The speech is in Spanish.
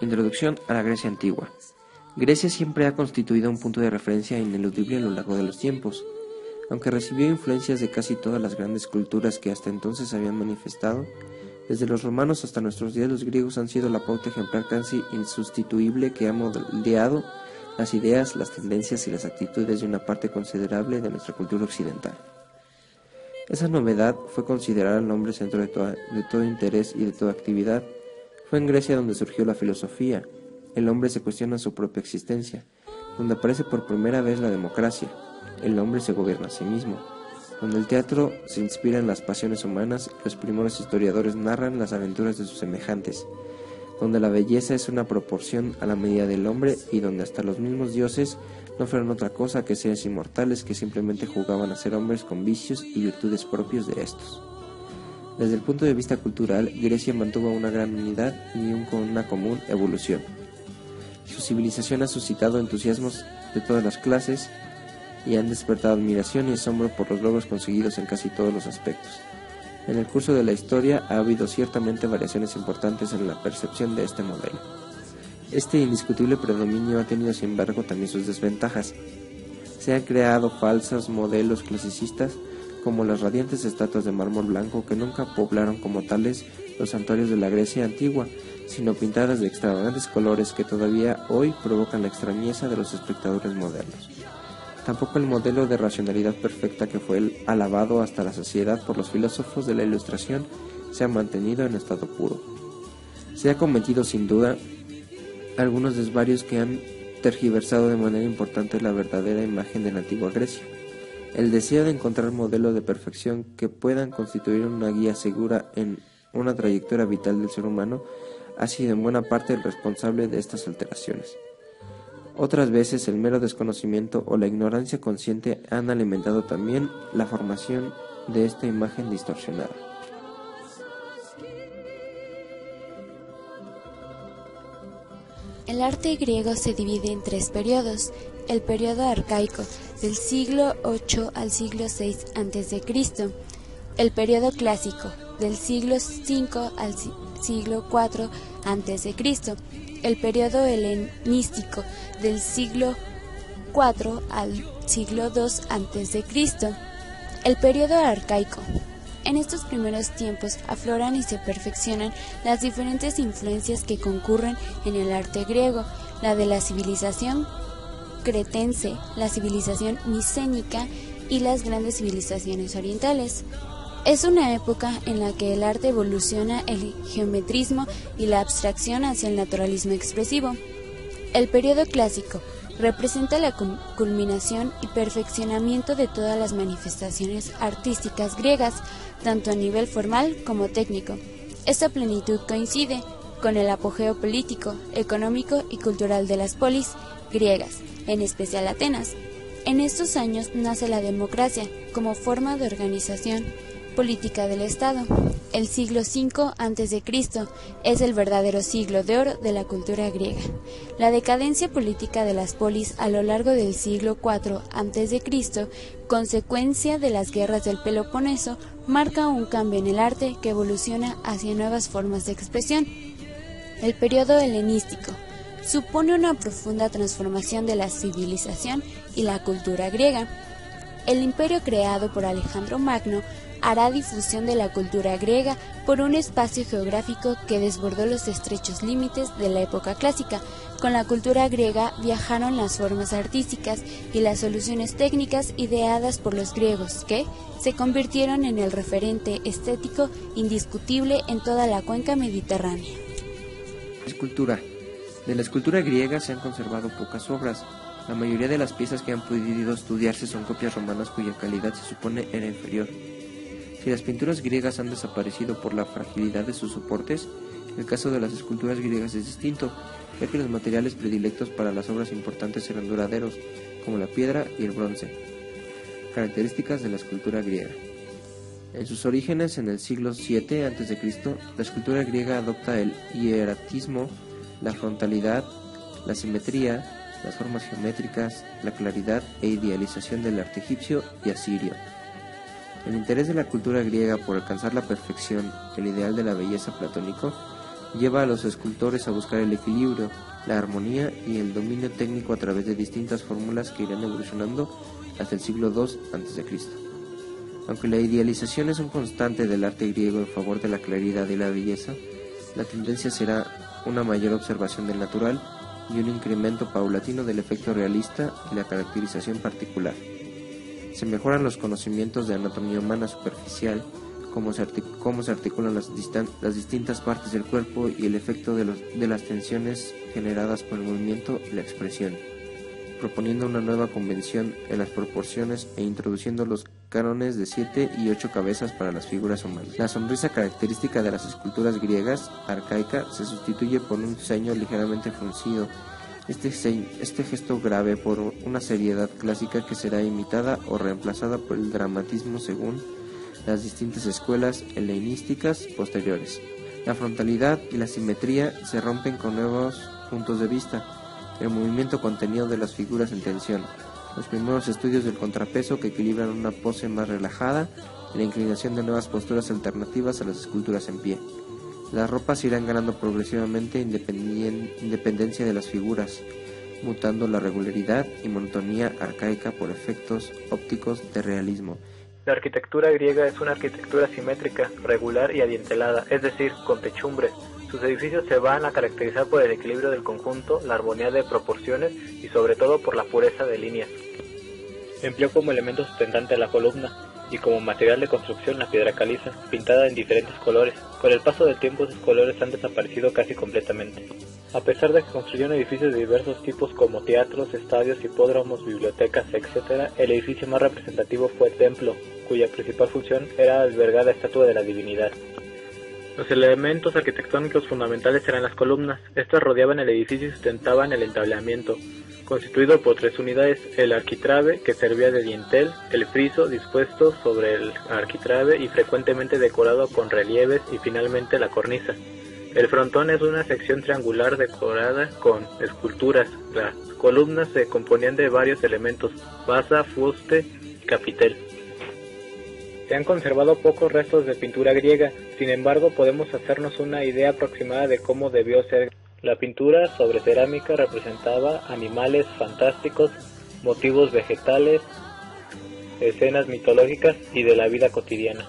Introducción a la Grecia antigua. Grecia siempre ha constituido un punto de referencia ineludible a lo largo de los tiempos. Aunque recibió influencias de casi todas las grandes culturas que hasta entonces habían manifestado, desde los romanos hasta nuestros días los griegos han sido la pauta ejemplar casi insustituible que ha moldeado las ideas, las tendencias y las actitudes de una parte considerable de nuestra cultura occidental. Esa novedad fue considerar al hombre centro de todo interés y de toda actividad. Fue en Grecia donde surgió la filosofía. El hombre se cuestiona su propia existencia, donde aparece por primera vez la democracia. El hombre se gobierna a sí mismo, donde el teatro se inspira en las pasiones humanas y los primeros historiadores narran las aventuras de sus semejantes, donde la belleza es una proporción a la medida del hombre y donde hasta los mismos dioses no fueron otra cosa que seres inmortales que simplemente jugaban a ser hombres con vicios y virtudes propios de estos. Desde el punto de vista cultural, Grecia mantuvo una gran unidad y una común evolución. Su civilización ha suscitado entusiasmos de todas las clases y han despertado admiración y asombro por los logros conseguidos en casi todos los aspectos. En el curso de la historia ha habido ciertamente variaciones importantes en la percepción de este modelo. Este indiscutible predominio ha tenido sin embargo también sus desventajas. Se han creado falsos modelos clasicistas como las radiantes estatuas de mármol blanco que nunca poblaron como tales los santuarios de la Grecia antigua, sino pintadas de extravagantes colores que todavía hoy provocan la extrañeza de los espectadores modernos. Tampoco el modelo de racionalidad perfecta que fue alabado hasta la saciedad por los filósofos de la Ilustración se ha mantenido en estado puro. Se ha cometido sin duda algunos desvarios que han tergiversado de manera importante la verdadera imagen de la antigua Grecia. El deseo de encontrar modelos de perfección que puedan constituir una guía segura en una trayectoria vital del ser humano ha sido en buena parte el responsable de estas alteraciones. Otras veces el mero desconocimiento o la ignorancia consciente han alimentado también la formación de esta imagen distorsionada. El arte griego se divide en tres periodos: el periodo arcaico, del siglo VIII al siglo VI a.C., el periodo clásico, del siglo V al siglo IV a.C., el periodo helenístico, del siglo IV al siglo II a.C., el periodo arcaico. En estos primeros tiempos afloran y se perfeccionan las diferentes influencias que concurren en el arte griego, la de la civilización cretense, la civilización micénica y las grandes civilizaciones orientales. Es una época en la que el arte evoluciona el geometrismo y la abstracción hacia el naturalismo expresivo. El periodo clásico representa la culminación y perfeccionamiento de todas las manifestaciones artísticas griegas, tanto a nivel formal como técnico. Esta plenitud coincide con el apogeo político, económico y cultural de las polis griegas, en especial Atenas. En estos años nace la democracia como forma de organización política del Estado. El siglo V a.C. es el verdadero siglo de oro de la cultura griega. La decadencia política de las polis a lo largo del siglo IV a.C., consecuencia de las guerras del Peloponeso, marca un cambio en el arte que evoluciona hacia nuevas formas de expresión. El periodo helenístico supone una profunda transformación de la civilización y la cultura griega. El imperio creado por Alejandro Magno hará difusión de la cultura griega por un espacio geográfico que desbordó los estrechos límites de la época clásica. Con la cultura griega viajaron las formas artísticas y las soluciones técnicas ideadas por los griegos, que se convirtieron en el referente estético indiscutible en toda la cuenca mediterránea. Escultura. De la escultura griega se han conservado pocas obras. La mayoría de las piezas que han podido estudiarse son copias romanas cuya calidad se supone era inferior. Si las pinturas griegas han desaparecido por la fragilidad de sus soportes, el caso de las esculturas griegas es distinto, ya que los materiales predilectos para las obras importantes eran duraderos, como la piedra y el bronce. Características de la escultura griega. En sus orígenes, en el siglo VII a.C., la escultura griega adopta el hieratismo, la frontalidad, la simetría, las formas geométricas, la claridad e idealización del arte egipcio y asirio. El interés de la cultura griega por alcanzar la perfección, el ideal de la belleza platónico, lleva a los escultores a buscar el equilibrio, la armonía y el dominio técnico a través de distintas fórmulas que irán evolucionando hasta el siglo II a.C. Aunque la idealización es un constante del arte griego en favor de la claridad y la belleza, la tendencia será una mayor observación del natural y un incremento paulatino del efecto realista y la caracterización particular. Se mejoran los conocimientos de anatomía humana superficial, cómo se articulan las distintas partes del cuerpo y el efecto de las tensiones generadas por el movimiento y la expresión, proponiendo una nueva convención en las proporciones e introduciendo los cánones de 7 y 8 cabezas para las figuras humanas. La sonrisa característica de las esculturas griegas arcaicas se sustituye por un ceño ligeramente fruncido. Este gesto grave por una seriedad clásica que será imitada o reemplazada por el dramatismo según las distintas escuelas helenísticas posteriores. La frontalidad y la simetría se rompen con nuevos puntos de vista, el movimiento contenido de las figuras en tensión, los primeros estudios del contrapeso que equilibran una pose más relajada y la inclinación de nuevas posturas alternativas a las esculturas en pie. Las ropas irán ganando progresivamente independencia de las figuras, mutando la regularidad y monotonía arcaica por efectos ópticos de realismo. La arquitectura griega es una arquitectura simétrica, regular y adintelada, es decir, con techumbres. Sus edificios se van a caracterizar por el equilibrio del conjunto, la armonía de proporciones y sobre todo por la pureza de líneas. Empleó como elemento sustentante la columna y como material de construcción la piedra caliza, pintada en diferentes colores. Con el paso del tiempo sus colores han desaparecido casi completamente. A pesar de que construyeron edificios de diversos tipos como teatros, estadios, hipódromos, bibliotecas, etc., el edificio más representativo fue el templo, cuya principal función era albergar la estatua de la divinidad. Los elementos arquitectónicos fundamentales eran las columnas. Estas rodeaban el edificio y sustentaban el entablamiento, constituido por 3 unidades: el arquitrabe, que servía de dintel, el friso, dispuesto sobre el arquitrabe y frecuentemente decorado con relieves, y finalmente la cornisa. El frontón es una sección triangular decorada con esculturas. Las columnas se componían de varios elementos: basa, fuste y capitel. Se han conservado pocos restos de pintura griega, sin embargo podemos hacernos una idea aproximada de cómo debió ser. La pintura sobre cerámica representaba animales fantásticos, motivos vegetales, escenas mitológicas y de la vida cotidiana.